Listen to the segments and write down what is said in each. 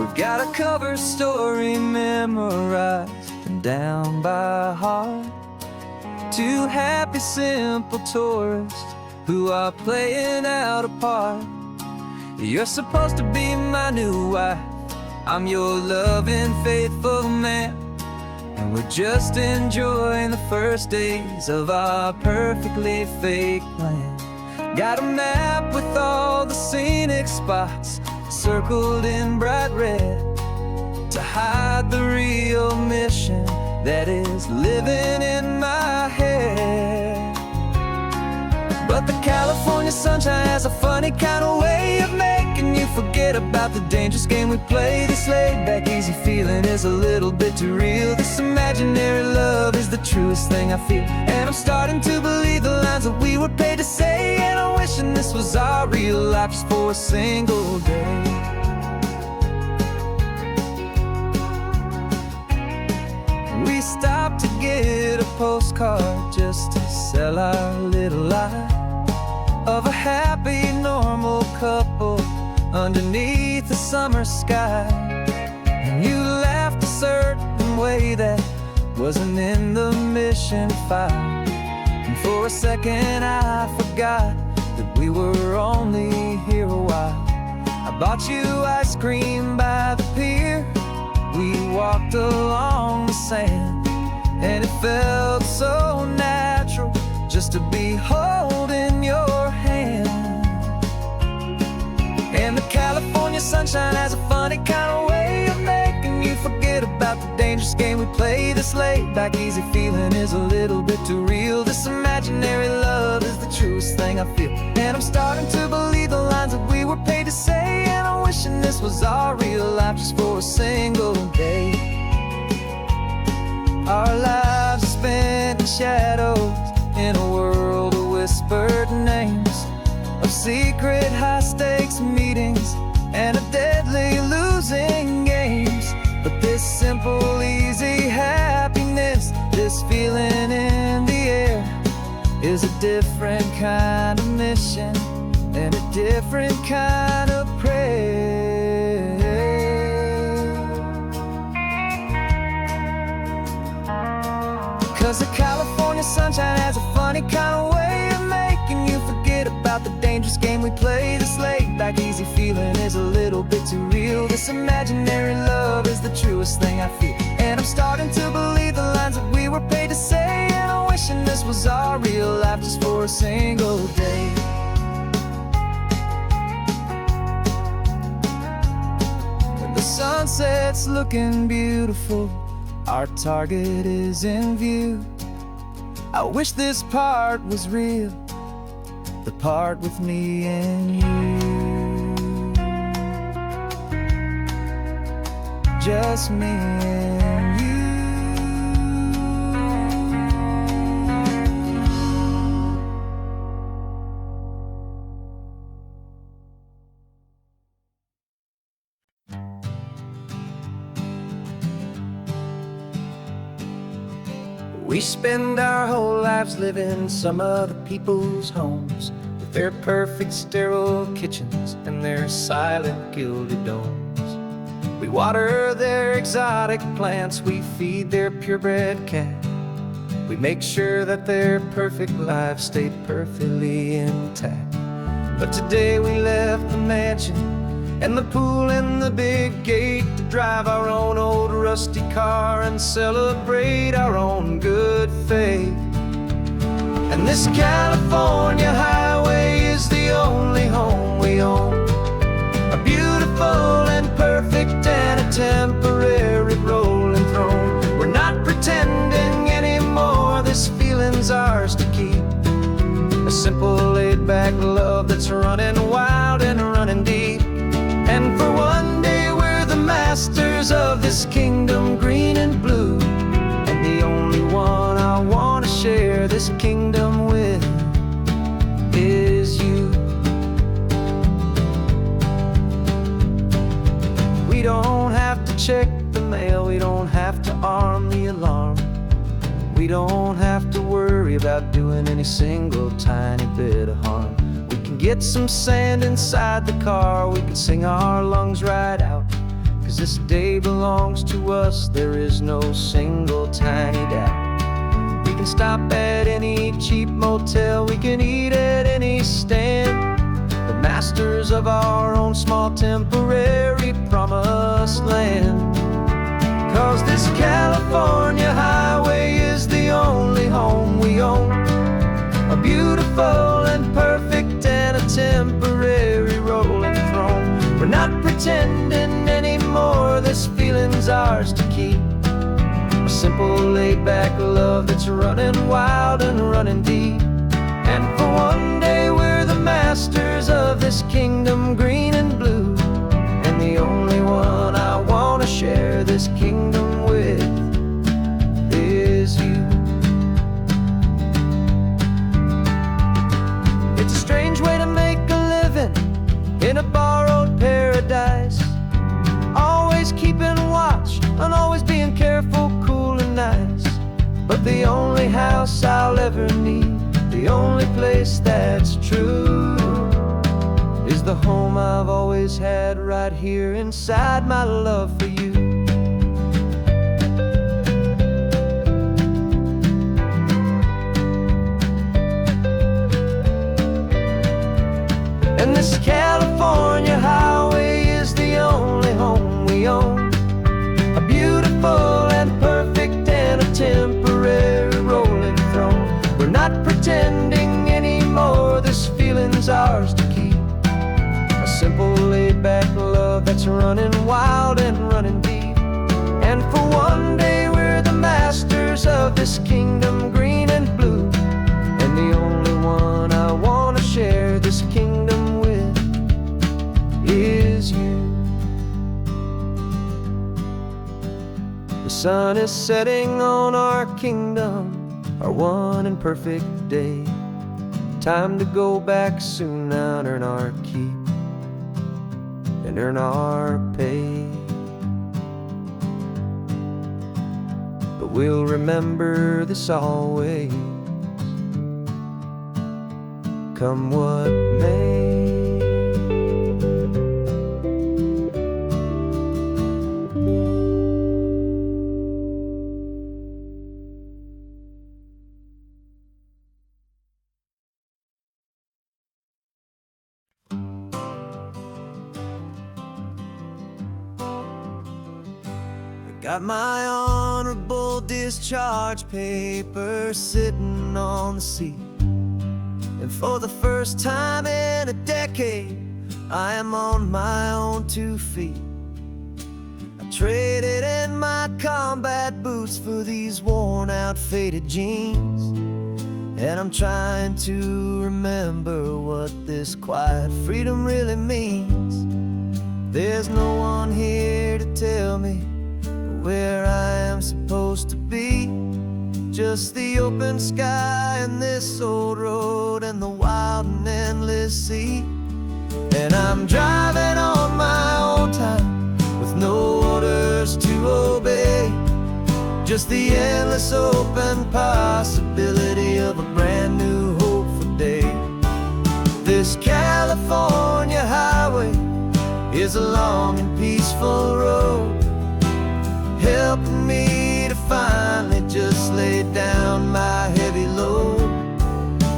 We've got a cover story memorized and down by heart. Two happy, simple tourists who are playing out a part. You're supposed to be my new wife, I'm your loving, faithful man, and we're just enjoying the first days of our perfectly fake plan. Got a map with all the scenic spots circled in bright red to hide the real mission that is living in my head. But the California sunshine has a funny kind of way of making you forget about the dangerous game we play. This laid-back, easy feeling is a little bit too real. This imaginary love is the truest thing I feel, and I'm starting to believe the lines that we were paid to say. And I'm wishing this was our real life just for a single day. We stopped to get a postcard just to sell our little lie of a happy, normal couple underneath the summer sky. And you laughed a certain way that wasn't in the mission file, and for a second I forgot that we were only here a while. I bought you ice cream by the pier, we walked along the sand, and it felt so natural just to be holding your hand. And the California sunshine has a funny kind of way of making you forget about the dangerous game we play. This laid-back, easy feeling is a little bit too real. This imaginary love is the truest thing I feel, and I'm starting to believe the lines that we were paid to say. And I'm wishing this was our real life just for a single day. Our lives are spent in shadows, in a world of whispered names, of secret high-stakes meetings and of deadly losing games. But this simple, easy happiness, this feeling in the air, is a different kind of mission and a different kind of prayer. 'Cause the California sunshine has a funny kind of way of making you forget about the dangerous game we play. This laid-back, easy feeling is a little bit too real. This imaginary love is the truest thing I feel, and I'm starting to believe the lines that we were paid to say. And I'm wishing this was our real life just for a single day. When the sunset's looking beautiful, our target is in view. I wish this part was real, the part with me and you. Just me and you. We spend our whole lives living some other people's homes, with their perfect sterile kitchens and their silent gilded domes. We water their exotic plants, we feed their purebred cat. We make sure that their perfect lives stay perfectly intact. But today we left the mansion and the pool and the big gate to drive our own old rusty car and celebrate our own good faith. And this California highway is the only home we own, a beautiful and perfect and a temporary rolling throne. We're not pretending anymore, this feeling's ours to keep, a simple laid-back love that's running wild and running deep. And for one day we're the masters of this kingdom green and blue, and the only one I want to share this kingdom with is you. We don't have to check the mail, we don't have to arm the alarm, we don't have to worry about doing any single tiny bit of harm. We can get some sand inside the car, we can sing our lungs right out, 'cause this day belongs to us. There is no single tiny doubt. We can stop at any cheap motel, we can eat at any stand, the masters of our own small temporary promised land. 'Cause this California highway is the only home we own, a beautiful and perfect and a temporary rolling throne. We're not pretending anymore, this feeling's ours to keep, a simple laid-back love that's running wild and running deep. And for one day we're the masters of this kingdom green and blue, and the only one I want to share this kingdom with is you. It's a strange way to make a living in a borrowed paradise, always keeping watch and always being careful, cool and nice. But the only house I'll ever need, the only place that's true, is the home I've always had right here inside my love for you. And this California highway is the only home we own, a beautiful and perfect and a temporary rolling throne. We're not pretending anymore, this feeling's ours to keep, a simple laid-back love that's running wild and running deep. And for one day we're the masters of this kingdom green and blue, and the only one I want to share this kingdom with is you. The sun is setting on our kingdom, our one and perfect day. Time to go back soon now and earn our keep and earn our pay. But we'll remember this always, come what may. Got my honorable discharge papers sitting on the seat, and for the first time in a decade I am on my own 2 feet. I traded in my combat boots for these worn out faded jeans, and I'm trying to remember what this quiet freedom really means. There's no one here to tell me where I am supposed to be, just the open sky and this old road and the wild and endless sea. And I'm driving on my own time with no orders to obey, just the endless open possibility of a brand new hopeful day. This California highway is a long and peaceful road, helping me to finally just lay down my heavy load.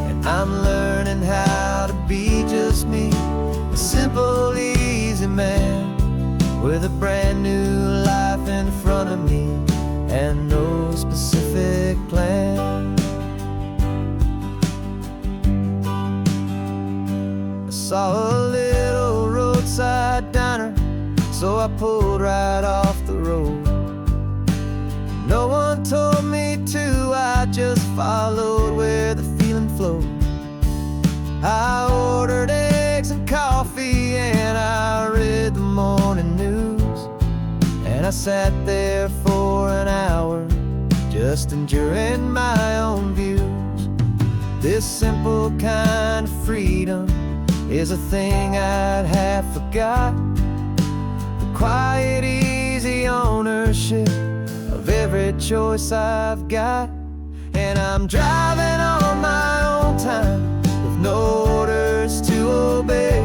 And I'm learning how to be just me, a simple, easy man with a brand new life in front of me and no specific plan. I saw a little roadside diner, so I pulled right off the road. No one told me to, I just followed where the feeling flowed. I ordered eggs and coffee and I read the morning news, and I sat there for an hour just enjoying my own views. This simple kind of freedom is a thing I'd have forgot, the quiet, easy ownership of every choice I've got. And I'm driving on my own time with no orders to obey,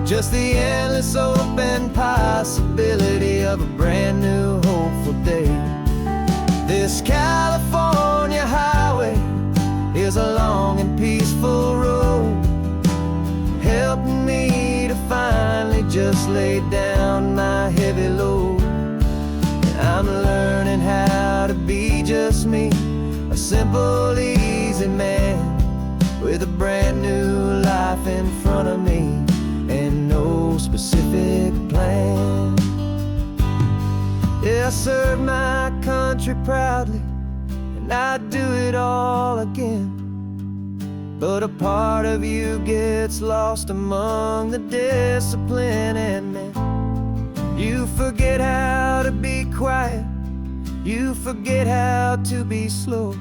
just the endless open possibility possibility of a brand new hopeful day. This California highway is a long and peaceful road, helping me to finally just lay down my heavy load. I'm learning how to be just me, a simple, easy man with a brand new life in front of me and no specific plan. Yeah, I serve my country proudly and I'd do it all again, but a part of you gets lost among the discipline and men. You forget how to be quiet, you forget how to be slow,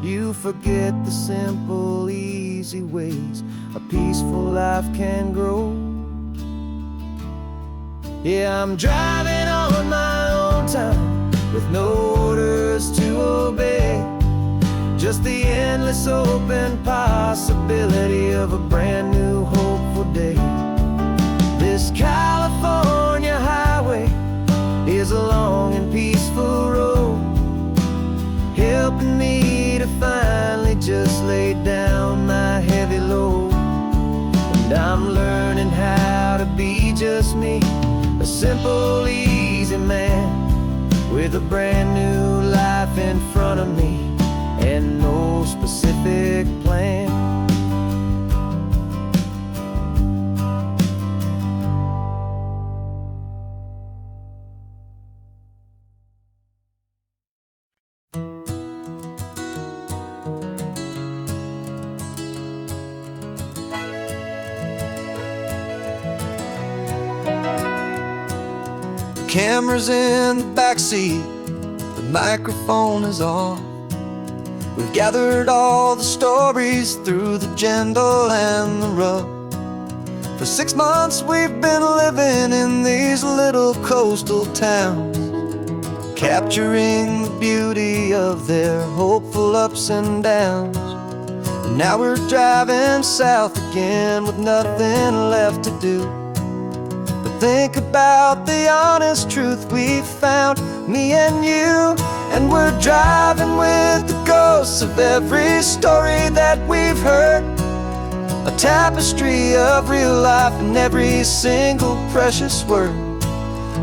you forget the simple, easy ways a peaceful life can grow. Yeah, I'm driving on my own time with no orders to obey, just the endless open possibility of a brand new hopeful day. This California highway is a long and peaceful road, helping me to finally just lay down my heavy load. And I'm learning how to be just me, a simple, easy man with a brand new life in front of me and no specific plan. Camera's in the backseat, the microphone is on. We've gathered all the stories through the gentle and the rough. For 6 months we've been living in these little coastal towns, capturing the beauty of their hopeful ups and downs. And now we're driving south again with nothing left to do. Think about the honest truth we've found, me and you. And we're driving with the ghosts of every story that we've heard, a tapestry of real life in every single precious word.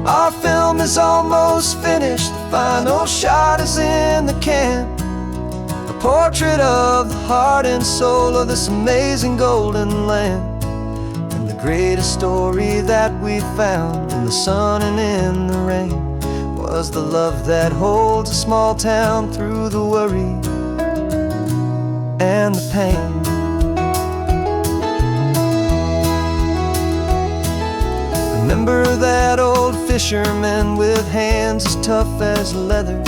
Our film is almost finished, the final shot is in the can, a portrait of the heart and soul of this amazing golden land. The greatest story that we found in the sun and in the rain was the love that holds a small town through the worry and the pain. Remember that old fisherman with hands as tough as leather?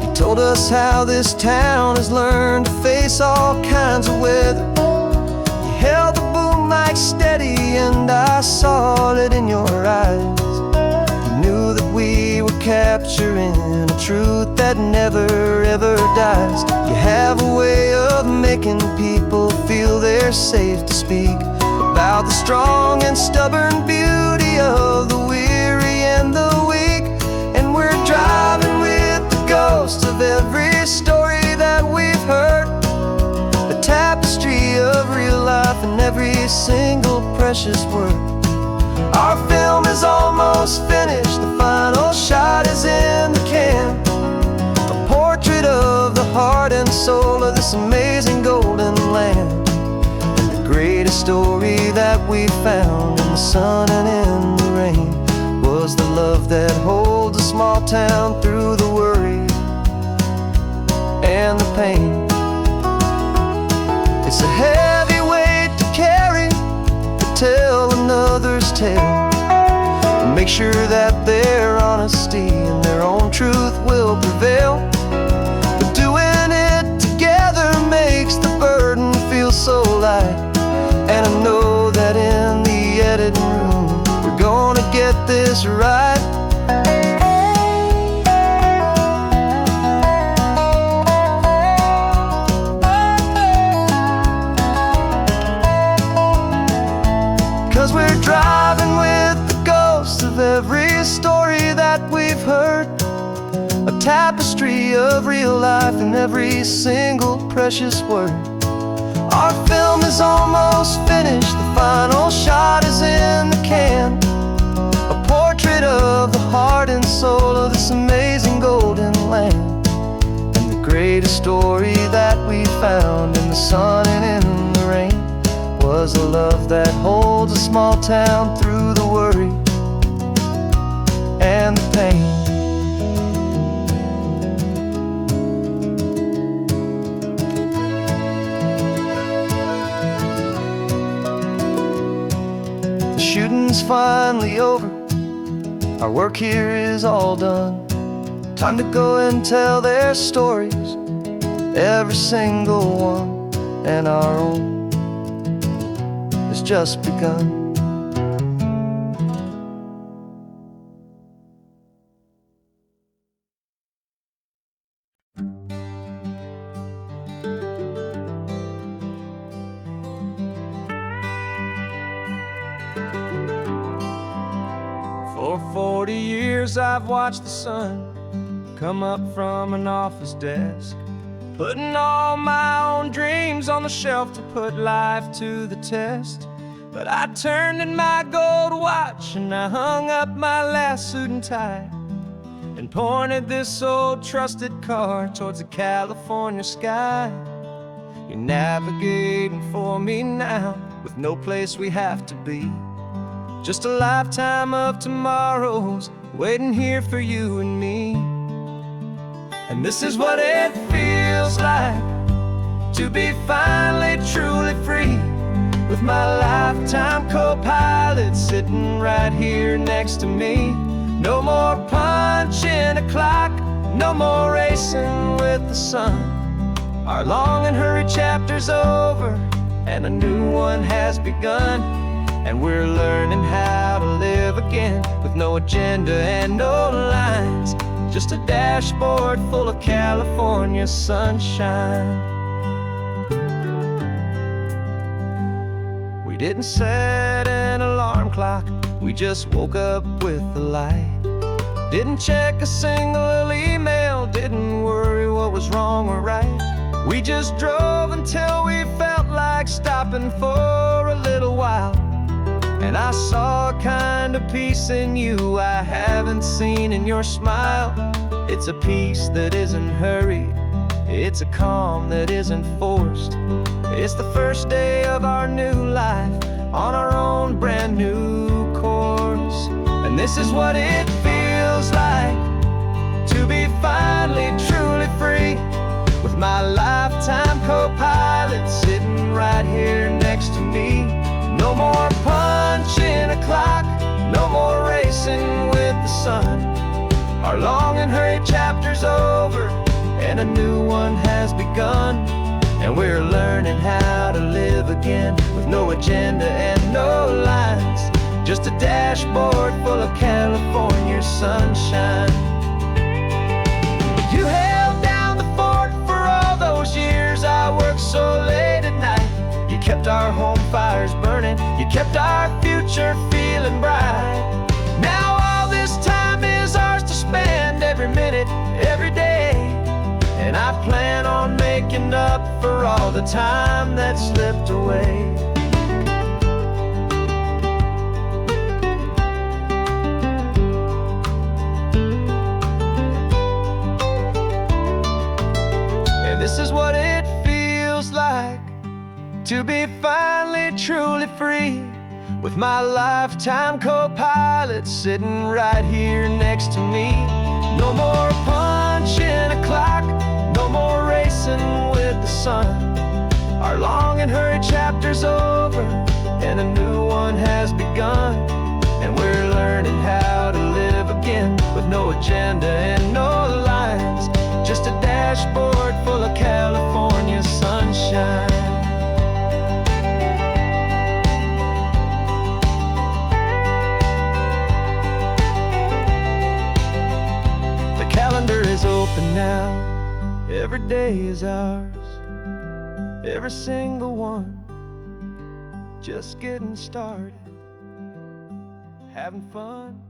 He told us how this town has learned to face all kinds of weather. You held the boom mic steady and I saw it in your eyes. You knew that we were capturing a truth that never ever dies. You have a way of making people feel they're safe to speak about the strong and stubborn beauty of the weary and the weak. And we're driving with the ghosts of every story that we've heard, a tapestry of real life in every single precious word. Our film is almost finished, the final shot is in the can, a portrait of the heart and soul of this amazing golden land. And the greatest story that we found in the sun and in the rain was the love that holds a small town through the worry and the pain. It's a heavy weight to carry, to tell another's tale, and make sure that their honesty and their own truth will prevail. But doing it together makes the burden feel so light. And I know that in the editing room we're gonna get this right. 'Cause we're driving with the ghosts of tapestry of real life in every single precious word. Our film is almost finished, the final shot is in the can. A portrait of the heart and soul of this amazing golden land. And the greatest story that we found in the sun and in the rain was a love that holds a small town through the worry and the pain. The shooting's finally over, our work here is all done. Time to go and tell their stories, every single one, and our own has just begun. For 40 years I've watched the sun come up from an office desk, putting all my own dreams on the shelf to put life to the test. But I turned in my gold watch and I hung up my last suit and tie, and pointed this old trusted car towards the California sky. You're navigating for me now, with no place we have to be. Just a lifetime of tomorrows waiting here for you and me. And this is what it feels like to be finally truly free, with my lifetime co-pilot sitting right here next to me. No more punching a clock, no more racing with the sun. Our long and hurried chapter's over and a new one has begun. And we're learning how to live again, with no agenda and no lines, just a dashboard full of California sunshine. We didn't set an alarm clock, we just woke up with the light. Didn't check a single email, didn't worry what was wrong or right. We just drove until we felt like stopping for a little while. And I saw a kind of peace in you I haven't seen in your smile. It's a peace that isn't hurried, it's a calm that isn't forced. It's the first day of our new life on our own brand new course. And this is what it feels like to be finally truly free, with my lifetime co-pilot sitting right here next to me. No more punching a clock, no more racing with the sun. Our long and hurried chapter's over and a new one has begun. And we're learning how to live again, with no agenda and no lines, just a dashboard full of California sunshine. You held down the fort for all those years I worked so late at night. You kept our home fires burning, you kept our future feeling bright. Now all this time is ours to spend, every minute, every day. And I plan on making up for all the time that slipped away. And this is what it feels like to be finally truly free, with my lifetime co-pilot sitting right here next to me. No more punching a clock, no more racing with the sun. Our long and hurried chapter's over and a new one has begun. And we're learning how to live again, with no agenda and no lines, just a dashboard full of California sunshine. Calendar is open now, every day is ours, every single one, just getting started, having fun.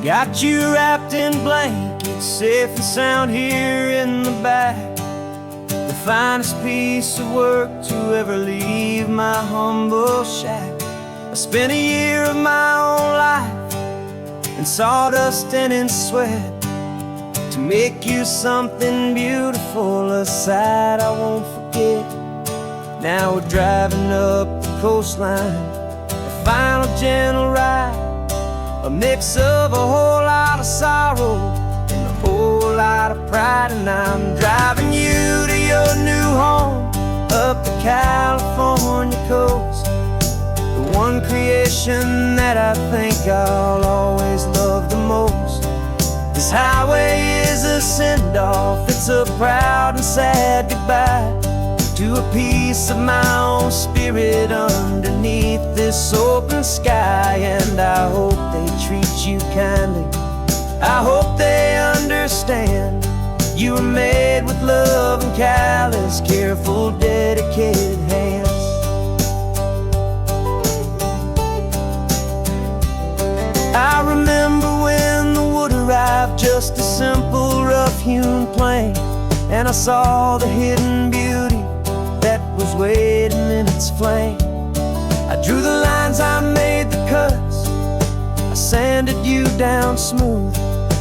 Got you wrapped in blankets, safe and sound here in the back. The finest piece of work to ever leave my humble shack. I spent a year of my own life in sawdust and in sweat to make you something beautiful, a sight I won't forget. Now we're driving up the coastline, a final gentle ride, a mix of a whole lot of sorrow and a whole lot of pride. And I'm driving you to your new home up the California coast, the one creation that I think I'll always love the most. This highway is a send-off, it's a proud and sad goodbye to a piece of my own spirit underneath this open sky. And I hope they treat you kindly, I hope they understand you were made with love and callous, careful, dedicated hands. I remember when the wood arrived, just a simple rough-hewn plank, and I saw the hidden beauty that was waiting in its flame. I drew the lines, I made the cuts, I sanded you down smooth.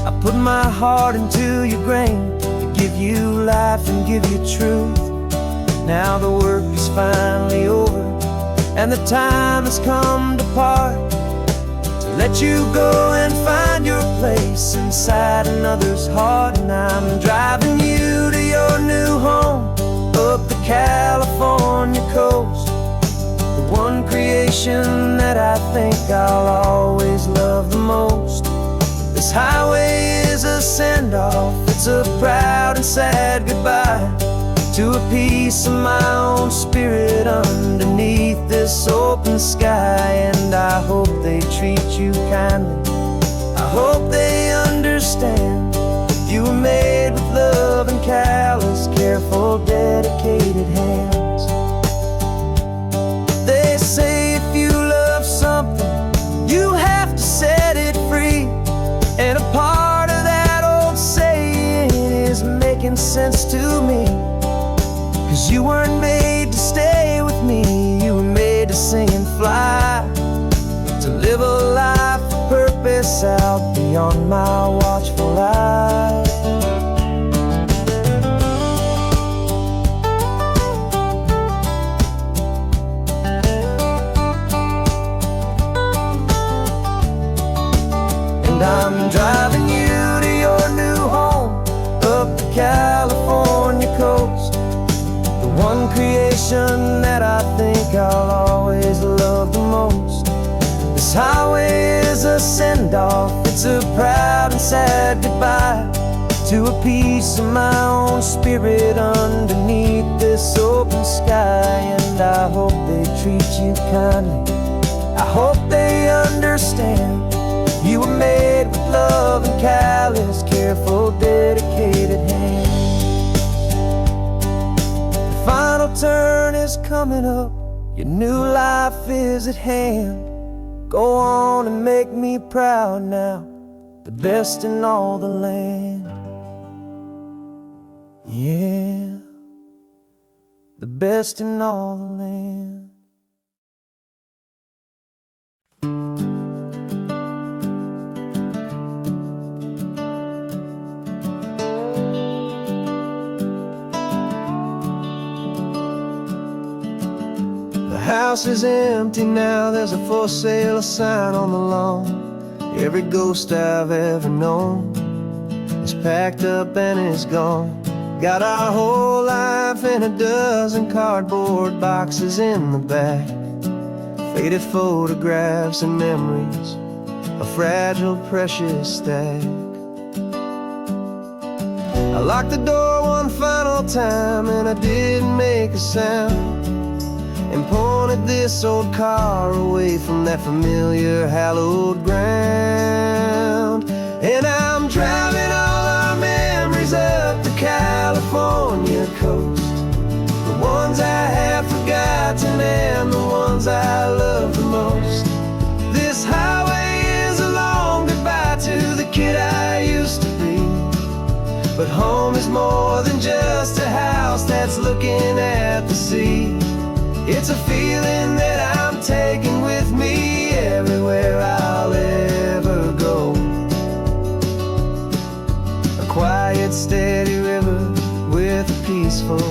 I put my heart into your grain to give you life and give you truth. Now the work is finally over and the time has come to part, to let you go and find your place inside another's heart. And I'm driving you to your new home up the California coast, the one creation that I think I'll always love the most. This highway is a send-off, it's a proud and sad goodbye to a piece of my own spirit underneath this open sky. And I hope they treat you kindly, I hope they understand you were made with love and callous, careful, dedicated hands. They say if you love something, you have to set it free. And a part of that old saying is making sense to me, 'cause you weren't made to stay with me, you were made to sing and fly, to live a life of purpose out beyond my watchful eye. And I'm driving you to your new home up the California coast, the one creation that I think I'll always love the most. This highway is a send-off, it's a proud and sad goodbye to a piece of my own spirit underneath this open sky. And I hope they treat you kindly, I hope they understand you were made with love and callous, careful, dedicated hands. The final turn is coming up, your new life is at hand. Go on and make me proud now, the best in all the land. Yeah, the best in all the land. The house is empty now, there's a for sale sign on the lawn. Every ghost I've ever known is packed up and is gone. Got our whole life in a dozen cardboard boxes in the back, faded photographs and memories, a fragile, precious stack. I locked the door one final time and I didn't make a sound, and pointed this old car away from that familiar hallowed ground. And I'm driving all our memories up the California coast, the ones I have forgotten and the ones I love the most. This highway is a long goodbye to It's a feeling that I'm taking with me everywhere I'll ever go. A quiet, steady river with a peaceful,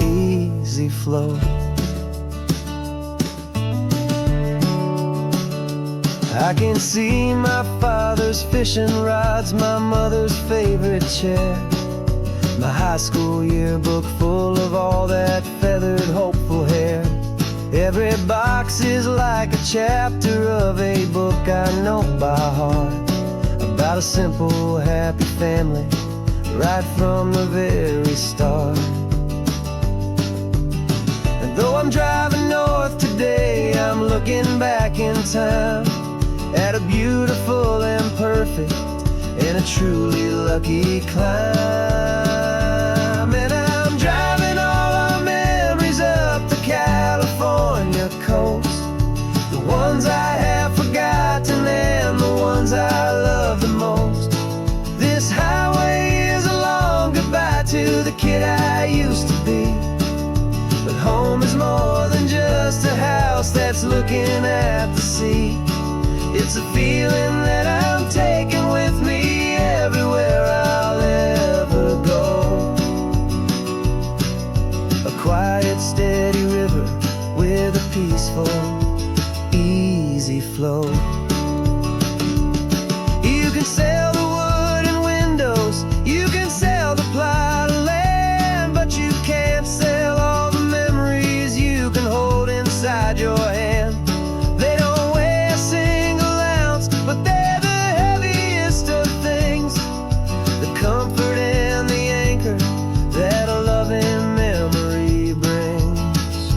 easy flow. I can see my father's fishing rods, my mother's favorite chair, my high school yearbook full of all that feathered, hopeful hair. Every box is like a chapter of a book I know by heart, about a simple, happy family right from the very start. And though I'm driving north today, I'm looking back in time at a beautiful and perfect and a truly lucky climb. And I'm driving all our memories up the California coast, the ones I have forgotten and the ones I love the most. This highway is a long goodbye to the kid I used to be, but home is more than just a house that's looking at the sea. It's a feeling that I'm taking with me everywhere I'll ever go. A quiet, steady river with a peaceful, easy flow. You can sail the wooden windows, you can sail the plot of land, but you can't sail all the memories you can hold inside your hand. They don't weigh a single ounce, but they're the heaviest of things, the comfort and the anchor that a loving memory brings.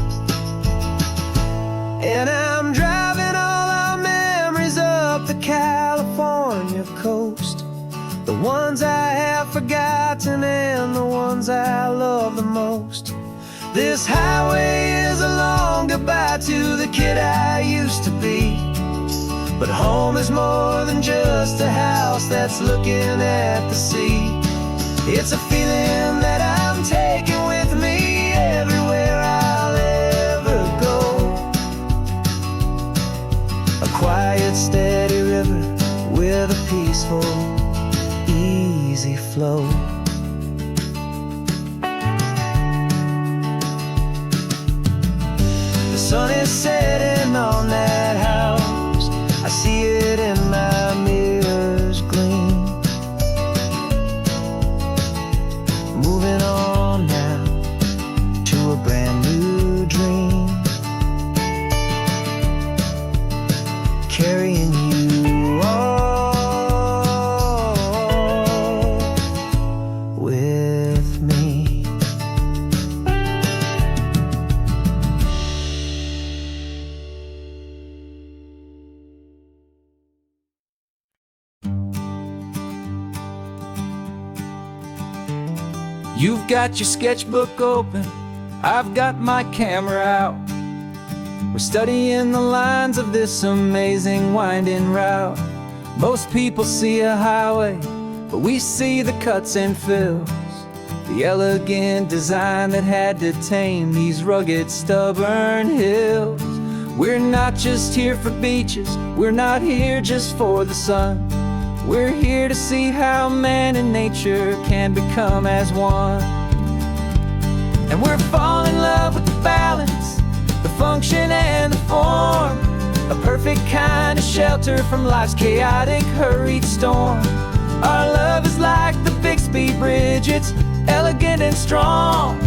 And I'm driving all our memories up the California coast, the ones I have forgotten and the ones I love the most. This highway is a long goodbye to the kid I used to be, but home is more than just a house that's looking at the sea. It's a feeling that I'm taking with me everywhere I'll ever go. A quiet, steady river with a peaceful, easy flow. The sun is setting on that house, I see it in my mirror's gleam. Moving on now to a brand new dream, carrying you all with me. You've got your sketchbook open, I've got my camera out. We're studying the lines of this amazing winding route. Most people see a highway, but we see the cuts and fills, the elegant design that had to tame these rugged, stubborn hills. We're not just here for beaches, we're not here just for the sun. We're here to see how man and nature can become as one. And we're falling in love with the balance, the function and the form, a perfect kind of shelter from life's chaotic, hurried storm. Our love is like the Bixby Bridge, it's elegant and strong,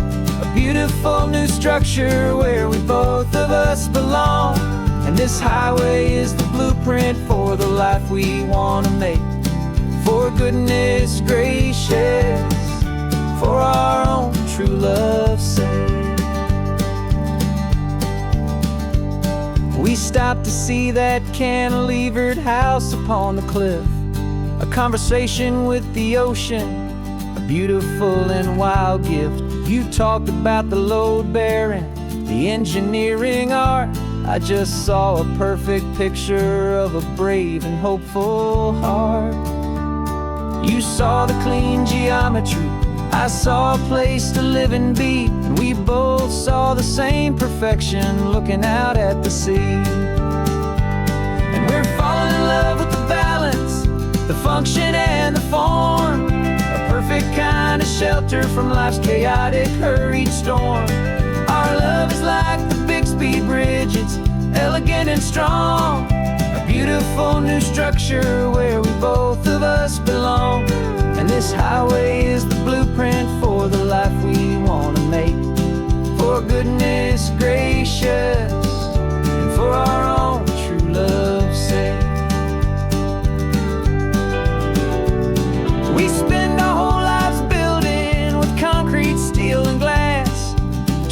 a beautiful new structure where we both of us belong. And this highway is the blueprint for the life we want to make. For goodness gracious, for our own true love's sake. We stopped to see that cantilevered house upon the cliff, a conversation with the ocean, a beautiful and wild gift. You talked about the load bearing, the engineering art. I just saw a perfect picture of a brave and hopeful heart. You saw the clean geometry, I saw a place to live and be, and we both saw the the same perfection, looking out at the sea. And we're falling in love with the balance, the function and the form, a perfect kind of shelter from life's chaotic, hurried storm. Our love is like the Bixby Bridge, it's elegant and strong, a beautiful new structure where we both of us belong. And this highway is the blueprint for the life we want to make, for goodness gracious and for our own true love's sake. We spend our whole lives building with concrete, steel, and glass,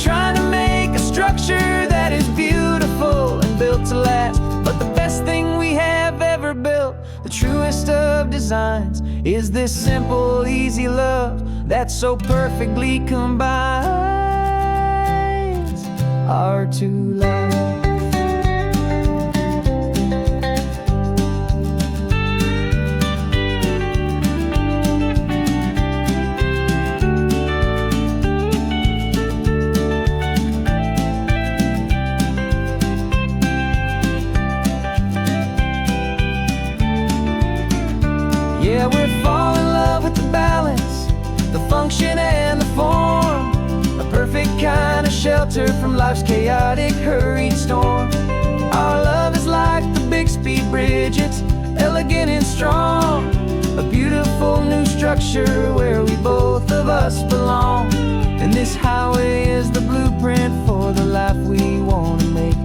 trying to make a structure that is beautiful and built to last. But the best thing we have ever built, the truest of designs, is this simple, easy love that so perfectly combines our two lives. Yeah, we're falling in love with the balance, the function and the form, a perfect kind of shelter from life's chaotic, hurried storm. Our love is like the Bixby Bridge, it's elegant and strong, a beautiful new structure where we both of us belong. And this highway is the blueprint for the life we want to make,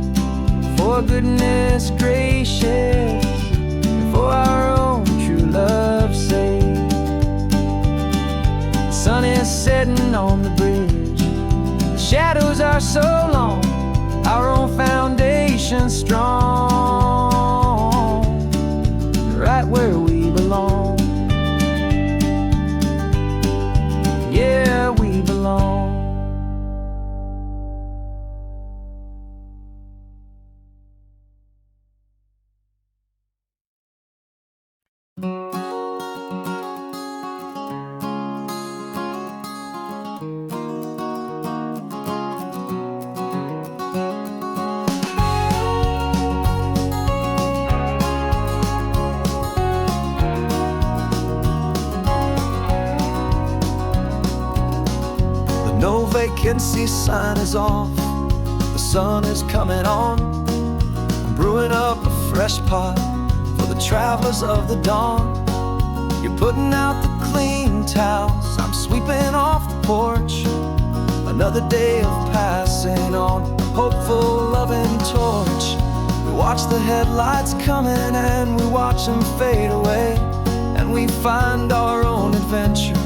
for goodness gracious and for our own true love's sake. The sun is setting on the bridge, the shadows are so long, our own foundation strong, right where we belong. Yeah, we belong. No vacancy sign is off, the sun is coming on. I'm brewing up a fresh pot for the travelers of the dawn. You're putting out the clean towels, I'm sweeping off the porch. Another day of passing on, a hopeful, loving torch. We watch the headlights coming and we watch them fade away, and we find our own adventure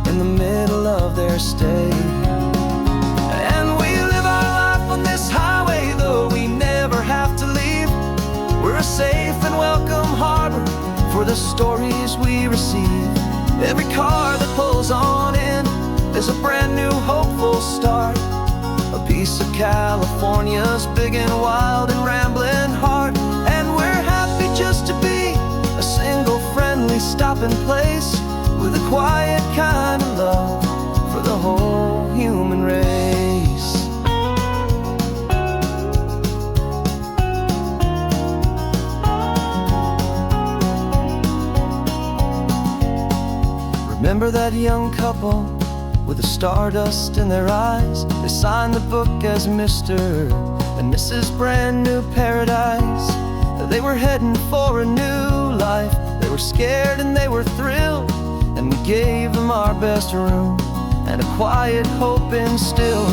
in the middle of their stay. And we live our life on this highway, though we never have to leave. We're a safe and welcome harbor for the stories we receive. Every car that pulls on in is a brand new hopeful start, a piece of California's big and wild and rambling heart. And we're happy just to be a single friendly stopping place, with a quiet kind of love for the whole human race. Remember that young couple with the stardust in their eyes? They signed the book as Mr. and Mrs. Brand New Paradise. They were heading for a new life. They were scared and they were thrilled, and we gave them our best room and a quiet hope instilled.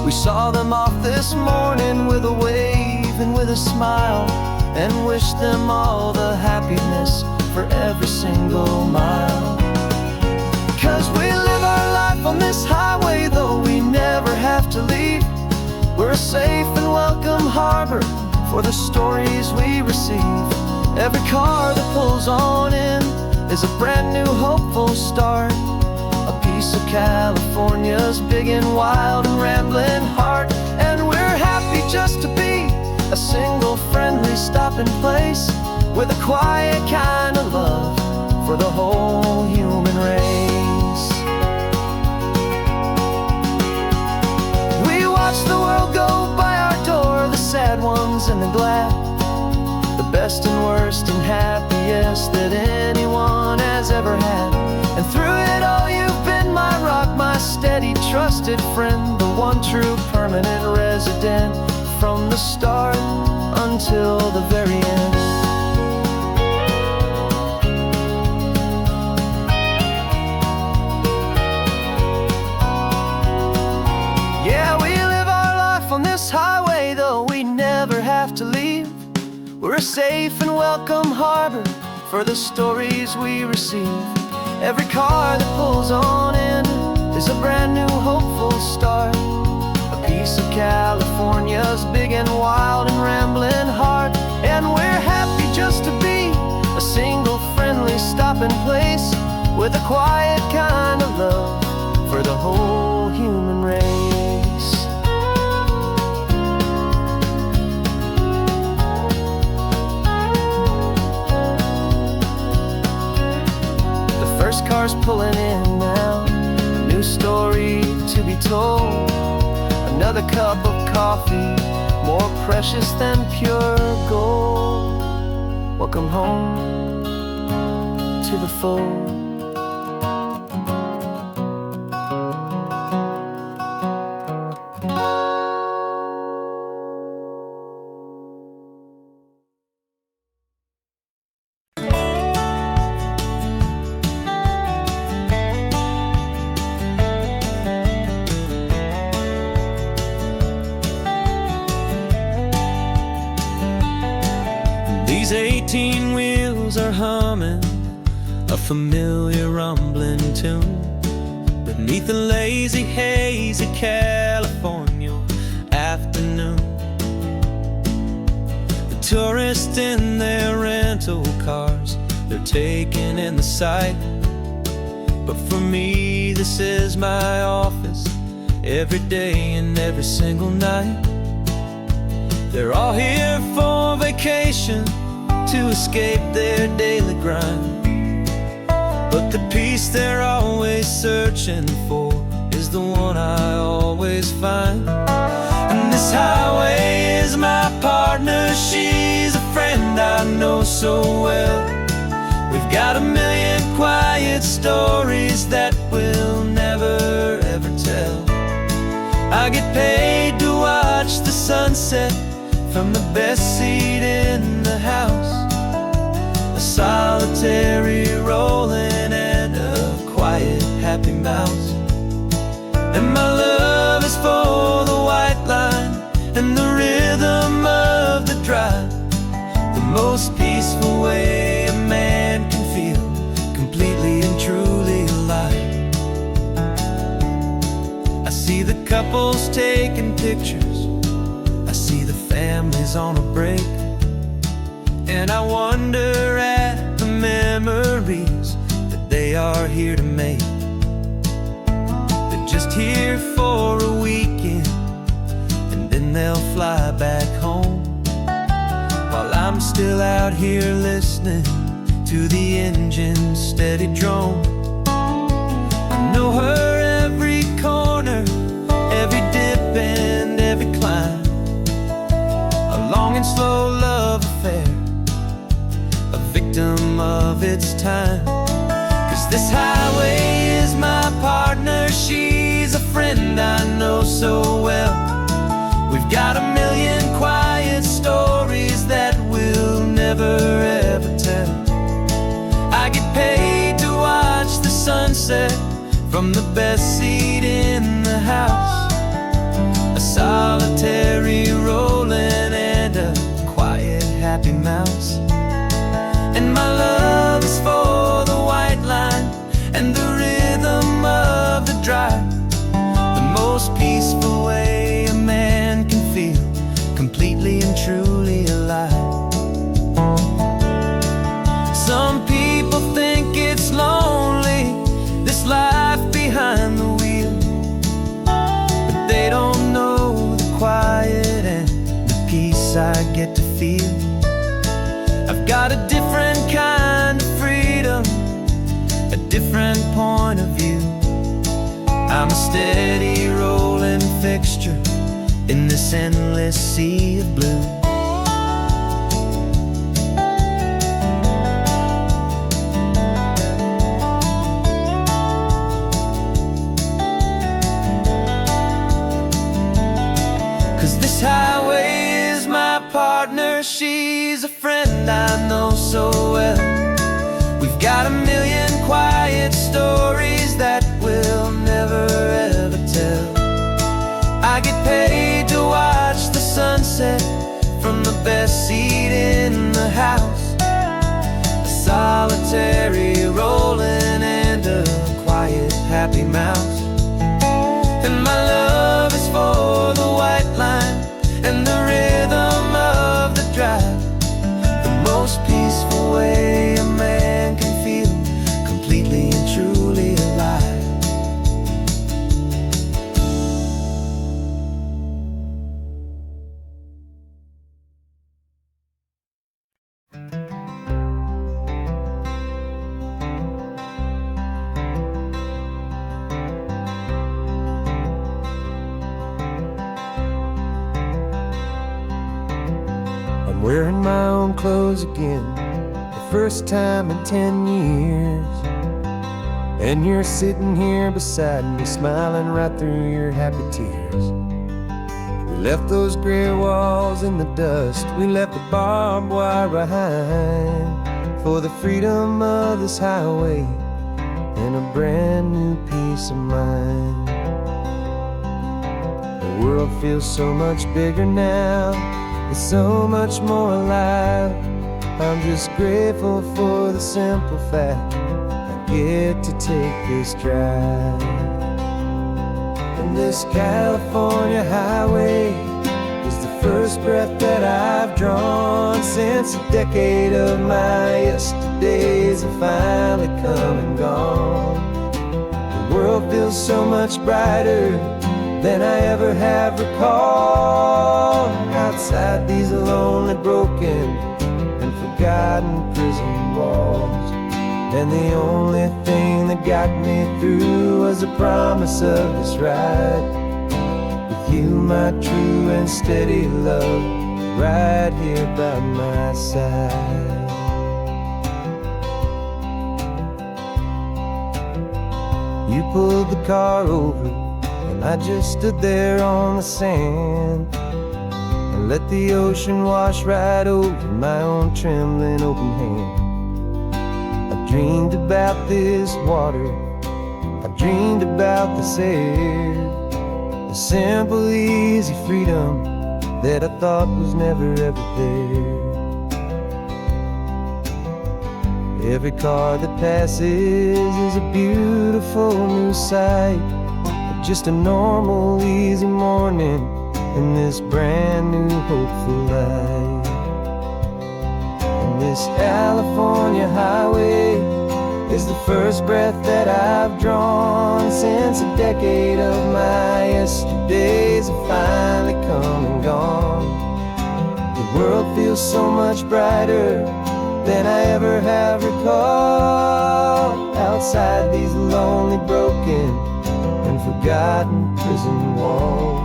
We saw them off this morning with a wave and with a smile, and wished them all the happiness for every single mile. 'Cause we live our life on this highway, though we never have to leave. We're a safe and welcome harbor for the stories we receive. Every car that pulls on in is a brand new hopeful start, a piece of California's big and wild and rambling heart. And we're happy just to be a single friendly stopping place, with a quiet kind of love for the whole human race. We watch the world and glad, the best and worst and happiest that anyone has ever had. And through it all you've been my rock, my steady, trusted friend, the one true permanent resident, from the start until the very end. Yeah, we live our life on this highway, though we never have to leave. We're a safe and welcome harbor for the stories we receive. Every car that pulls on in is a brand new hopeful start, a piece of California's big and wild and rambling heart. And we're happy just to be a single friendly stopping place, with a quiet kind of love for the whole human race. Cars pulling in now, a new story to be told, another cup of coffee, more precious than pure gold. Welcome home to the fold. These 18 wheels are humming a familiar rumbling tune beneath the lazy haze of California afternoon. The tourists in their rental cars, they're taking in the sight. But for me, this is my office, every day and every single night. They're all here for vacation, to escape their daily grind. But the peace they're always searching for is the one I always find. And this highway is my partner, she's a friend I know so well. We've got a million quiet stories that we'll never ever tell. I get paid to watch the sunset from the best seat in the house, a solitary rolling and a quiet happy mouse. And my love is for the white line and the rhythm of the drive, the most peaceful way a man can feel completely and truly alive. I see the couples taking pictures, I see the families on a break, and I wonder at the memories that they are here to make. They're just here for a weekend, and then they'll fly back home, while I'm still out here listening to the engine's steady drone. I know her every corner, every dip and every climb, a long and slow love affair, a victim of its time. 'Cause this highway is my partner, she's a friend I know so well. We've got a million quiet stories that we'll never ever tell. I get paid to watch the sunset from the best seat in the house, a solitary rolling and a quiet happy mouse. And my love is for the white line and the rhythm of the drive, the most peaceful way a man can feel completely and truly alive. Some people think it's lonely, this life behind the wheel, but they don't know the quiet and the peace I get to feel. I've got a different kind of freedom, a different point of view. I'm a steady rolling fixture in this endless sea of blue. 'Cause this highway is my partner, she's a friend I know so well. We've got a million quiet stories that we'll never ever tell. I get paid to watch the sunset from the best seat in the house. A solitary rolling and a quiet happy mouse. And my love is for the white line and the rhythm of the drive. The most peaceful way a man can feel completely and truly alive. I'm wearing my own clothes again, the first time in 10 years. And you're sitting here beside me, smiling right through your happy tears. We left those gray walls in the dust, we left the barbed wire behind, for the freedom of this highway and a brand new peace of mind. The world feels so much bigger now, it's so much more alive. I'm just grateful for the simple fact I get to take this drive. And this California highway is the first breath that I've drawn since a decade of my yesterdays have finally come and gone. The world feels so much brighter than I ever have recalled. Outside these lonely, broken, and forgotten prison walls. And the only thing that got me through was the promise of this ride. With you, my true and steady love, right here by my side. You pulled the car over, and I just stood there on the sand and let the ocean wash right over my own trembling open hand. I dreamed about this water, I dreamed about this air, the simple easy freedom that I thought was never ever there. Every car that passes is a beautiful new sight, just a normal easy morning in this brand new hopeful life. And this California highway is the first breath that I've drawn since a decade of my yesterdays have finally come and gone. The world feels so much brighter than I ever have recalled. Outside these lonely, broken, and forgotten prison walls.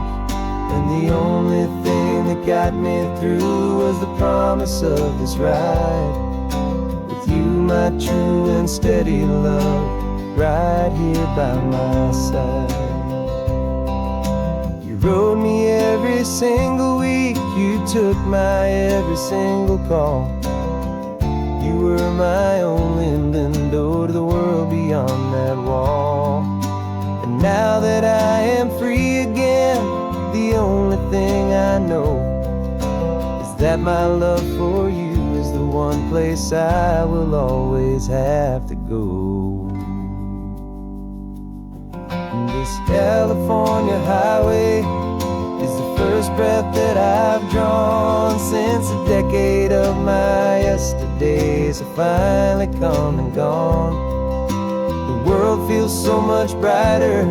And the only thing that got me through was the promise of this ride. With you, my true and steady love, right here by my side. You rode me every single week, you took my every single call. You were my only window to the world beyond that wall. And now that I am free again, the only thing I know is that my love for you is the one place I will always have to go. And this California highway is the first breath that I've drawn since a decade of my yesterdays have finally come and gone. The world feels so much brighter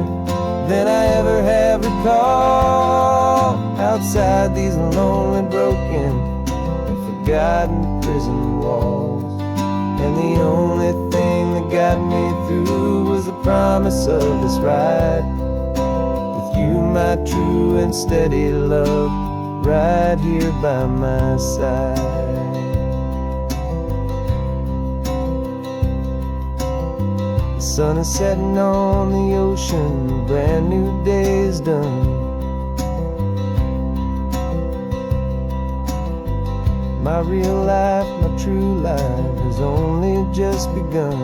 than I ever have recalled. Outside these lonely, broken, and forgotten prison walls. And the only thing that got me through was the promise of this ride. With you, my true and steady love, right here by my side. The sun is setting on the ocean, a brand new day is done. My real life, my true life has only just begun.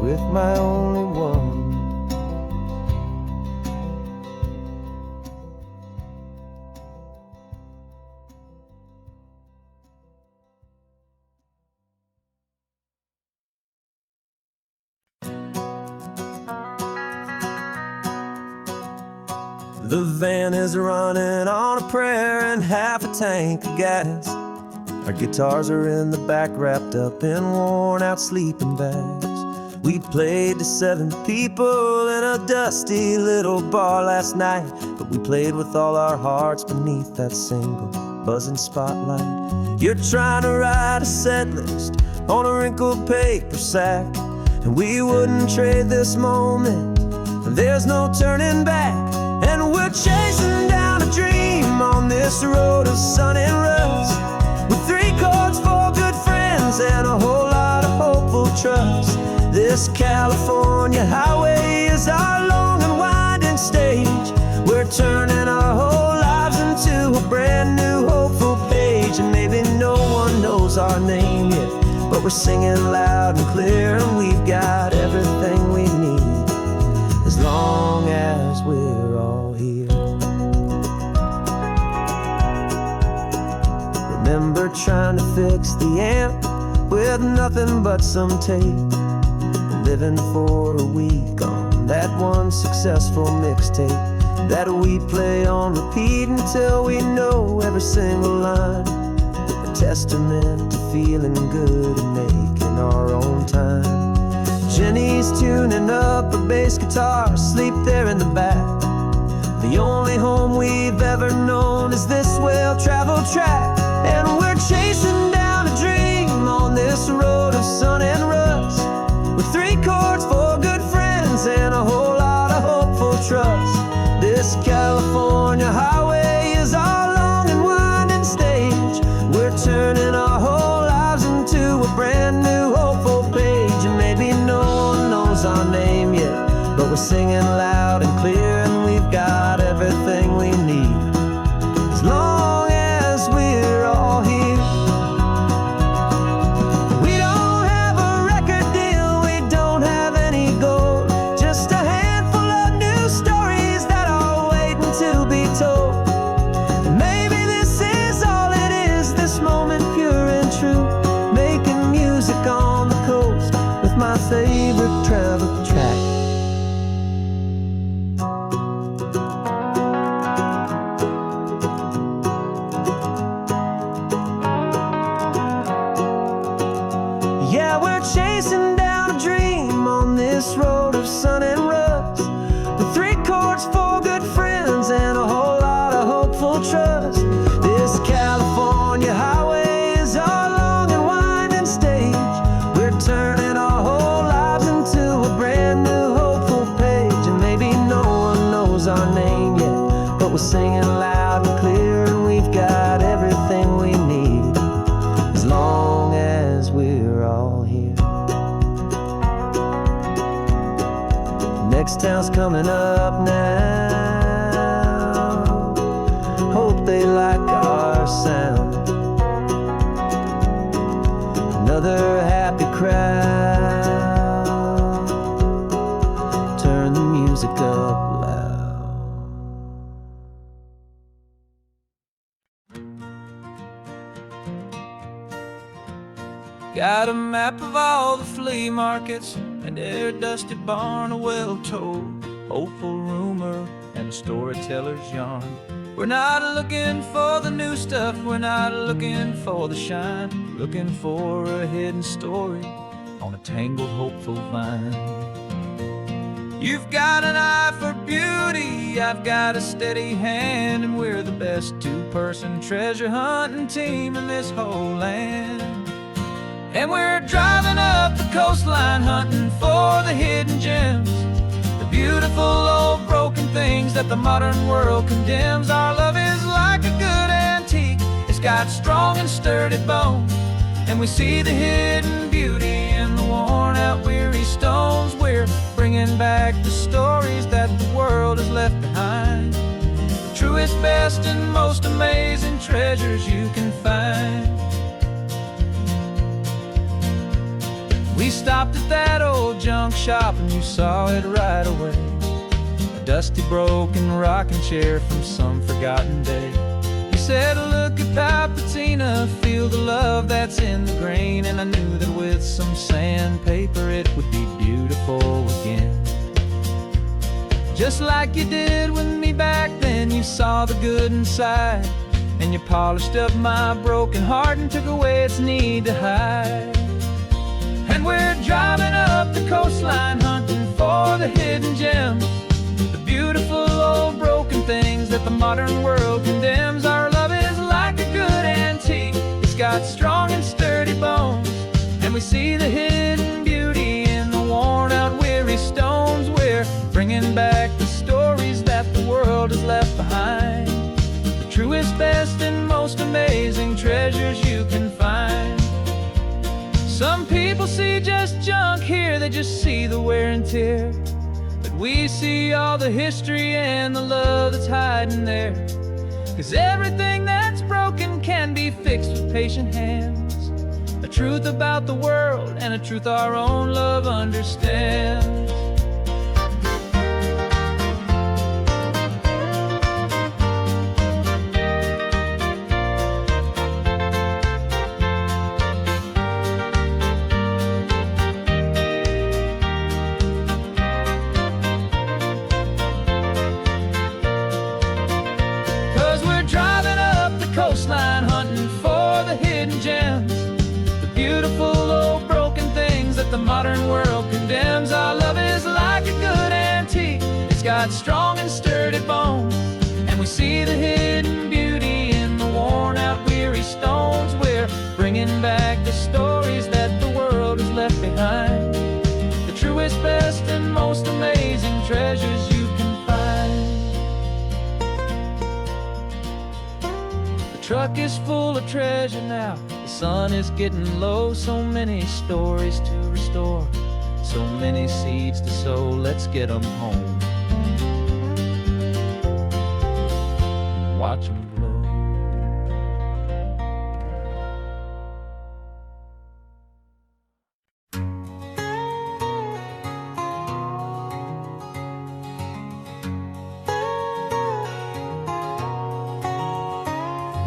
With my only one. The van is running on a prayer and half a tank of gas. Our guitars are in the back, wrapped up in worn-out sleeping bags. We played to 7 people in a dusty little bar last night, but we played with all our hearts beneath that single buzzing spotlight. You're trying to write a set list on a wrinkled paper sack, and we wouldn't trade this moment. There's no turning back, and we're chasing down a dream on this road of sun and rust, with 3 chords, 4 good friends, and a whole lot of hopeful trust. This California highway is our long and winding stage. We're turning our whole lives into a brand new hopeful page. And maybe no one knows our name yet, but we're singing loud and clear, and we've got everything we need, as long as we're all here. Remember trying to fix the amp with nothing but some tape, living for a week on that one successful mixtape that we play on repeat until we know every single line. A testament to feeling good and making our own time. Jenny's tuning up her bass guitar, asleep there in the back. The only home we've ever known is this well-traveled track, and we're chasing down a dream on this road of sun and rust, with 3 chords, 4 good friends, and a whole lot of hopeful trust. This California highway is our long and winding stage. We're turning our whole lives into a brand new hopeful page. And maybe no one knows our name yet, but we're singing loud and clear, and we've got everything we need, as long as we're all here. My favorite travel track. Yeah, we're chasing down a dream on this road of sun and rust, with 3 chords, 4 good friends, and a whole lot of hopeful trust. This California highway is our long and winding stage. We're turning our whole lives into a brand new hopeful page. And maybe no one knows our name yet, but we're singing loud and clear, and we've got everything we need, as long as we're all here. Next town's coming up now. Hope they like our sound. Another happy crowd. Turn the music up loud. Got a map of all the flea markets, and their dusty barn, a well-told hopeful rumor, and a storyteller's yarn. We're not looking for the new stuff, we're not looking for the shine, looking for a hidden story on a tangled hopeful vine. You've got an eye for beauty, I've got a steady hand, and we're the best 2-person treasure hunting team in this whole land. And we're driving up the coastline hunting for the hidden gems, the beautiful old broken things that the modern world condemns. Our love is like a good antique, it's got strong and sturdy bones, and we see the hidden beauty in the worn out weary stones. We're bringing back the stories that the world has left behind, the true truest, best, and most amazing treasures you can find. We stopped at that old junk shop and you saw it right away. A dusty, broken rocking chair from some forgotten day. You said, look at Papatina, feel the love that's in the grain. And I knew that with some sandpaper it would be beautiful again. Just like you did with me back then, you saw the good inside, and you polished up my broken heart and took away its need to hide. And we're driving up the coastline, hunting for the hidden gems, the beautiful old broken things that the modern world condemns. Our love is like a good antique, it's got strong and sturdy bones, and we see the hidden beauty in the worn out weary stones. We're bringing back the stories that the world has left behind, the truest, best, and most amazing treasures you can find. Some people see just junk here, they just see the wear and tear, but we see all the history and the love that's hiding there. 'Cause everything that's broken can be fixed with patient hands, a truth about the world and a truth our own love understands. 'Cause we're driving up the coastline, hunting for the hidden gems, the beautiful old broken things that the modern world condemns. Our love is like a good antique, it's got strong and sturdy bones, and we see the hidden beauty in the worn out weary stones. We're bringing back the stories that the world has left behind, the truest, best, and most amazing treasures you can find. The truck is full of treasure now, the sun is getting low. So many stories to restore, so many seeds to sow. Let's get them home, watch them blow.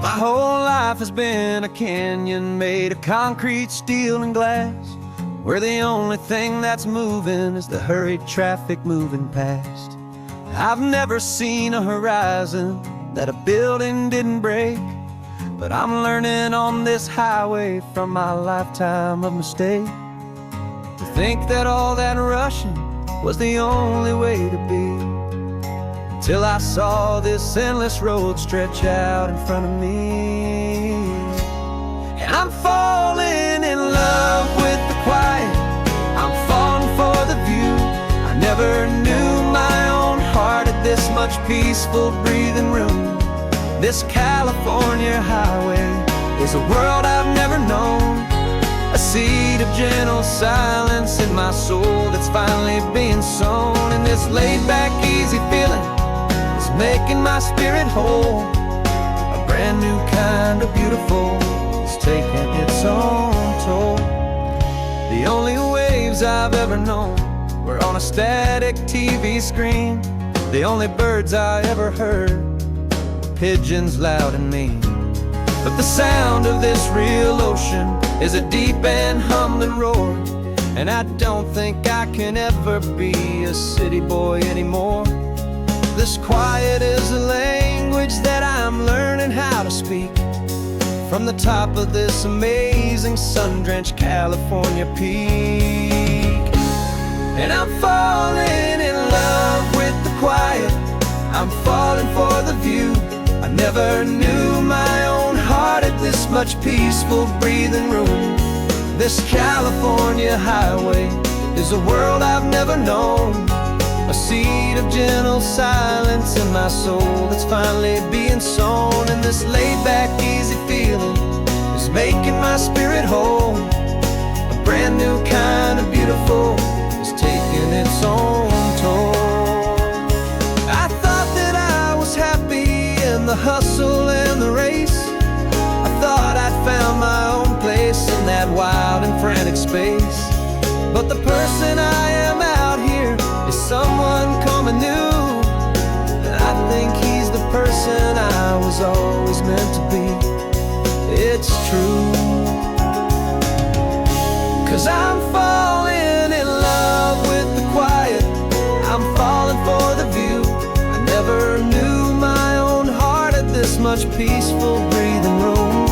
My whole life has been a canyon made of concrete, steel, and glass, where the only thing that's moving is the hurried traffic moving past. I've never seen a horizon that a building didn't break, but I'm learning on this highway from my lifetime of mistake, to think that all that rushing was the only way to be, till I saw this endless road stretch out in front of me. And I'm falling in love with the quiet, I'm falling for the view. I never knew my own heart had this much peaceful breathing room. This California highway is a world I've never known, a seed of gentle silence in my soul that's finally being sown. And this laid-back, easy feeling is making my spirit whole, a brand new kind of beautiful is taking its own toll. The only waves I've ever known were on a static TV screen. The only birds I ever heard were pigeons loud and mean. But the sound of this real ocean is a deep and humbling roar, and I don't think I can ever be a city boy anymore. This quiet is a language that I'm learning how to speak, from the top of this amazing sun-drenched California peak. And I'm falling in love with the quiet, I'm falling for the view. I never knew my own heart had this much peaceful breathing room. This California highway is a world I've never known, a seed of gentle silence in my soul that's finally being sown. And this laid-back, easy feeling is making my spirit whole, a brand new kind of beautiful is taking its own toll. I thought that I was happy hustle and the race. I thought I'd found my own place in that wild and frantic space. But the person I am out here is someone coming new, and I think he's the person I was always meant to be. It's true, 'cause I'm falling in love with the quiet. I'm falling for the view. I never knew my own heart had this much peaceful breathing room.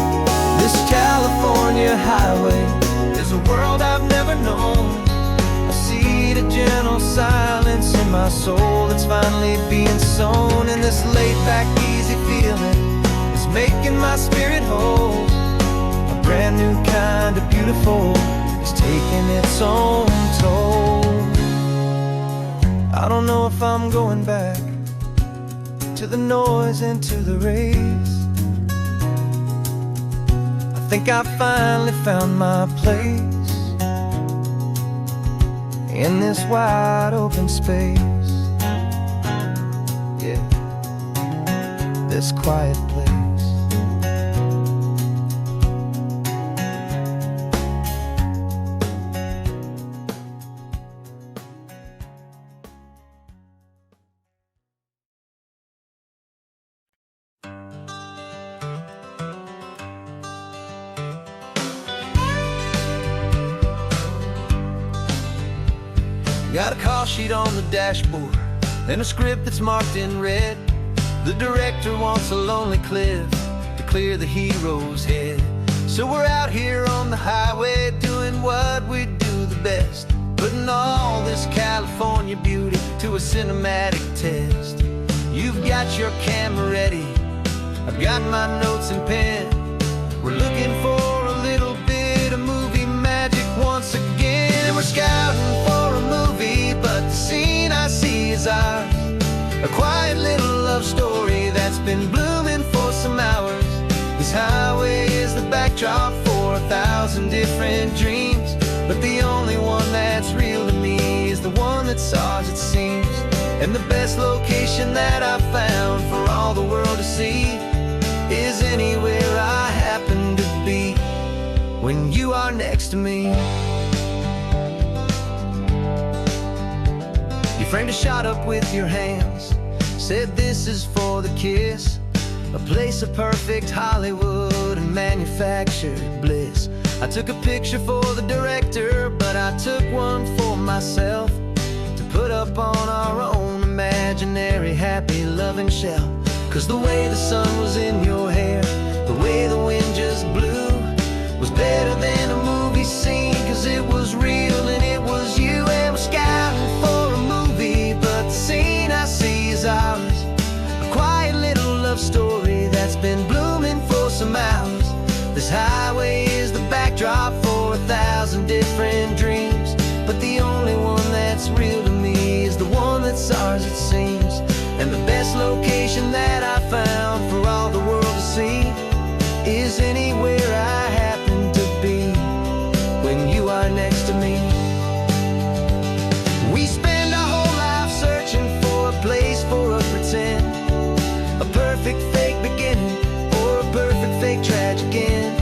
This California highway is a world I've never known. I see the gentle silence in my soul that's finally being sown, and this laid-back, easy feeling is making my spirit whole. A brand new kind of beautiful is taking its own toll. I don't know if I'm going back to the noise and to the race. I think I finally found my place in this wide open space. Yeah, this quiet place. Got a call sheet on the dashboard and a script that's marked in red. The director wants a lonely cliff to clear the hero's head. So we're out here on the highway doing what we do the best, putting all this California beauty to a cinematic test. You've got your camera ready, I've got my notes and pen. We're looking for a little bit of movie magic once again, and we're scouting for a movie, but the scene I see is ours. A quiet little love story that's been blooming for some hours. This highway is the backdrop for 1,000 different dreams, but the only one that's real to me is the one that's ours, it seems. And the best location that I've found for all the world to see is anywhere I happen to be when you are next to me. You framed a shot up with your hands, said this is for the kiss, a place of perfect Hollywood and manufactured bliss. I took a picture for the director, but I took one for myself to put up on our own imaginary happy loving shelf. 'Cause the way the sun was in your hair, the way the wind just blew, was better than a movie scene, 'cause it was real and it was you. And we're scouting for a movie, but the scene I see is ours. A quiet little love story that's been blooming for some hours. This highway is the backdrop for 1,000 different dreams, but the only one that's real to me is the one that's ours, it seems. And the best location that I found for all the world to see is anywhere I happen to be when you are next to me. We spend our whole life searching for a place for a pretend, a perfect fake beginning or a perfect fake tragic end.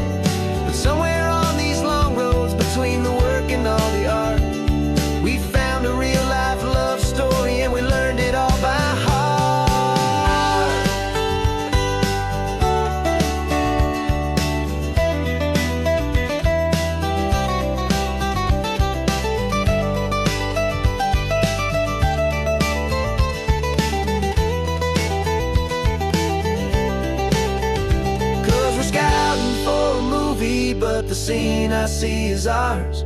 But somewhere on these long roads between the work and all the art, we found a real life love story, and we learned it all by heart. But the scene I see is ours.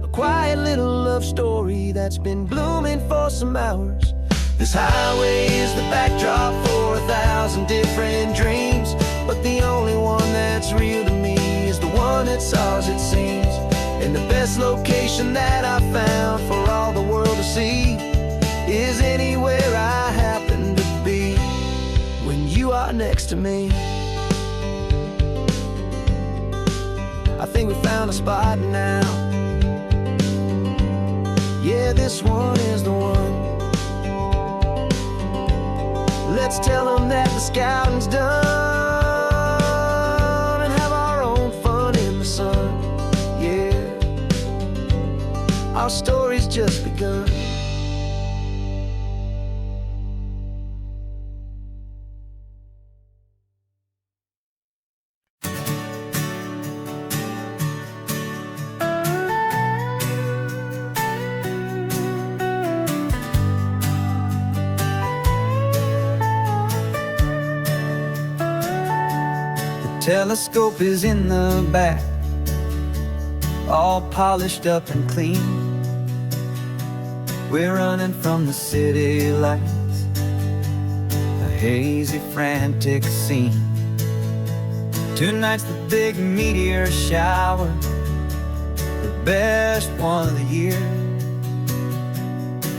A quiet little love story that's been blooming for some hours. This highway is the backdrop for 1,000 different dreams, but the only one that's real to me is the one that's ours, it seems. And the best location that I found for all the world to see is anywhere I happen to be when you are next to me. I think we found a spot now. Yeah, this one is the one. Let's tell them that the scouting's done. our story's just begun. Telescope is in the back, all polished up and clean. We're running from the city lights, a hazy, frantic scene. Tonight's the big meteor shower, the best one of the year.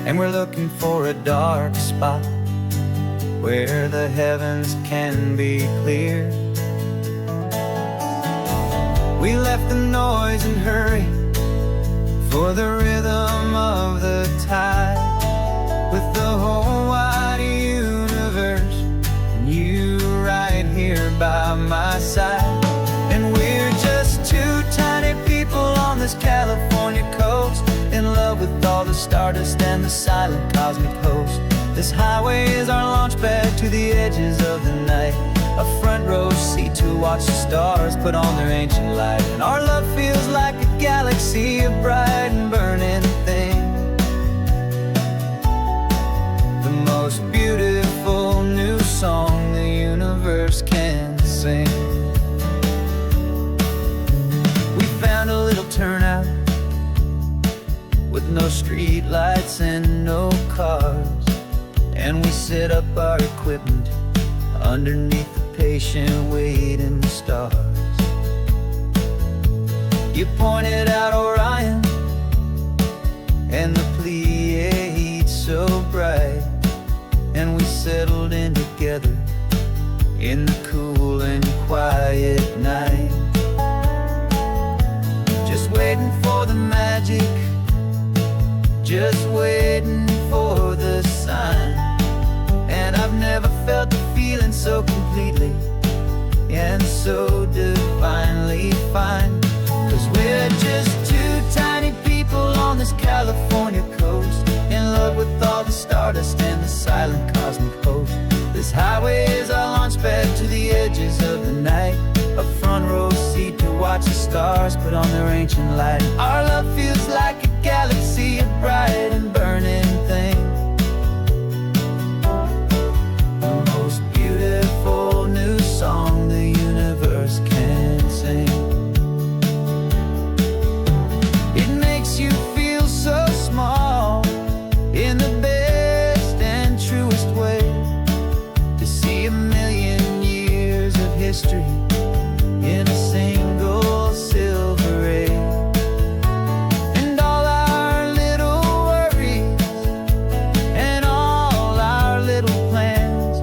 And we're looking for a dark spot where the heavens can be clear. We left the noise and hurry for the rhythm of the tide, with the whole wide universe and you right here by my side. And we're just two tiny people on this California coast, in love with all the stardust and the silent cosmic host. This highway is our launch pad to the edges of the night, a front row seat to watch the stars put on their ancient light. And our love feels like a galaxy, a bright and burning thing, the most beautiful new song the universe can sing. We found a little turnout with no street lights and no cars, and we set up our equipment underneath the patient waiting stars. You pointed out Orion and the Pleiades so bright, and we settled in together in the cool and quiet night, just waiting for the magic, just waiting for the sign. And I've never felt the feeling so completely and so divinely fine, 'cause we're just two tiny people on this California coast, in love with all the stardust and the silent cosmic host. This highway is our launch pad to the edges of the night, a front row seat to watch the stars put on their ancient light. Our love feels like a galaxy, a bright and burning thing, the most beautiful new song the universe can sing. It makes you feel so small in the best and truest way, to see a million years of history in a single silver ray. And all our little worries and all our little plans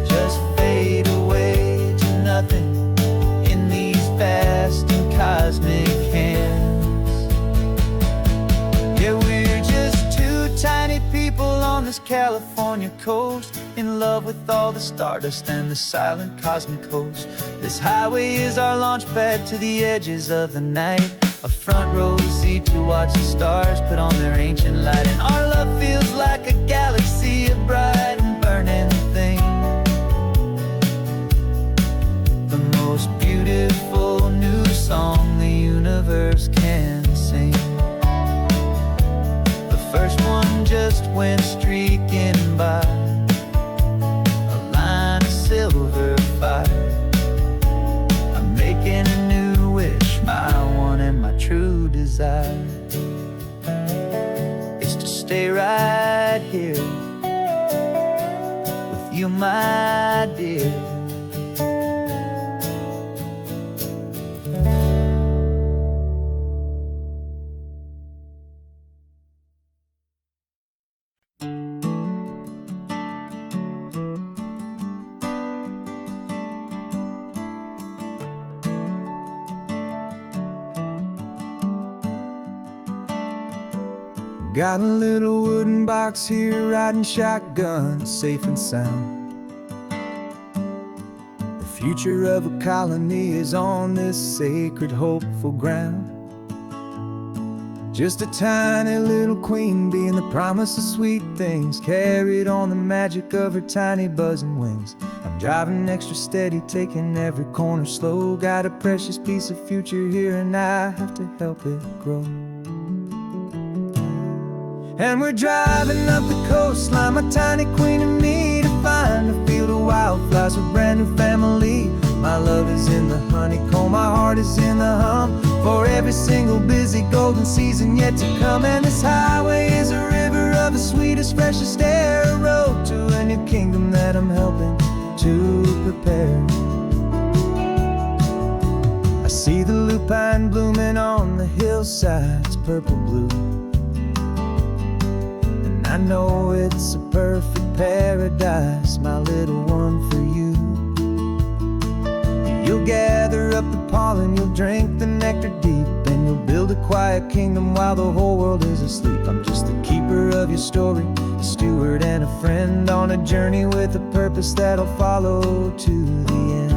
just fade away to nothing in these vast and cosmic hands. Yeah, we're just two tiny people on this California coast, in love with all the stardust and the silent cosmic host. This highway is our launch pad to the edges of the night, a front row seat to watch the stars put on their ancient light. And our love feels like a galaxy, a bright and burning thing, the most beautiful new song the universe can sing. The first one just went streaking by, a line of silver fire. I'm making a new wish, my one and my true desire is to stay right here with you, my dear. Got a little wooden box here, riding shotgun, safe and sound. The future of a colony is on this sacred, hopeful ground. Just a tiny little queen bee and the promise of sweet things, carried on the magic of her tiny buzzing wings. I'm driving extra steady, taking every corner slow. Got a precious piece of future here and I have to help it grow. And we're driving up the coastline, my tiny queen and me, to find a field of wildflowers with brand new family. My love is in the honeycomb, my heart is in the hum, for every single busy golden season yet to come. And this highway is a river of the sweetest, freshest air, a road to a new kingdom that I'm helping to prepare. I see the lupine blooming on the hillsides, purple blue, and I know it's a perfect paradise, my little one, for you. You'll gather up the pollen, you'll drink the nectar deep, and you'll build a quiet kingdom while the whole world is asleep. I'm just the keeper of your story, a steward and a friend, on a journey with a purpose that'll follow to the end.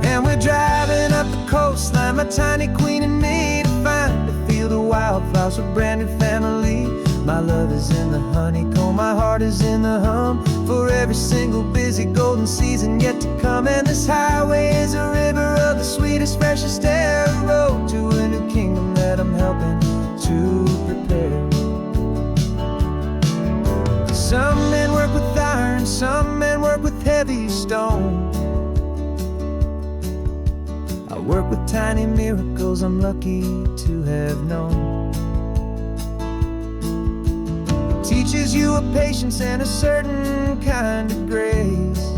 And we're driving up the coastline, my tiny queen and me, to find a field of wildflowers with brand new family. My love is in the honeycomb, my heart is in the hum, for every single busy golden season yet to come. And this highway is a river of the sweetest, freshest air, a road to a new kingdom that I'm helping to prepare. Some men work with iron, some men work with heavy stone. I work with tiny miracles I'm lucky to have known. Teaches you a patience and a certain kind of grace,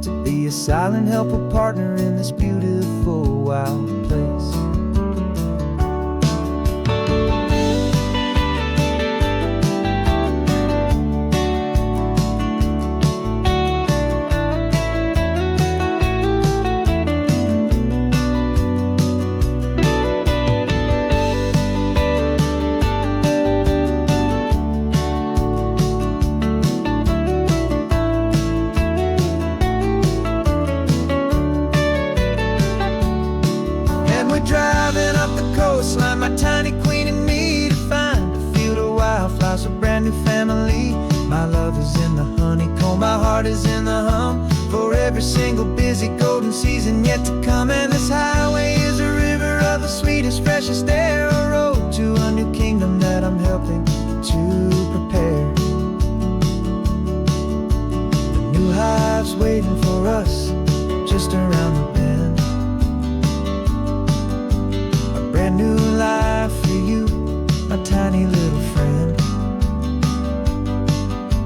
to be a silent, helpful partner in this beautiful wild place. Driving up the coastline, my tiny queen and me, to find a field of wildflowers, a brand new family. My love is in the honeycomb, my heart is in the hum, for every single busy golden season yet to come. And this highway is a river of the sweetest, freshest air, a road to a new kingdom that I'm helping to prepare. The new hive's waiting for us just around the bend. Brand new life for you, my tiny little friend,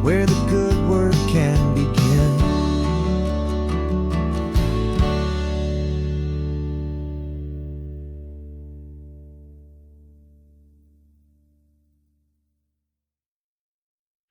where the good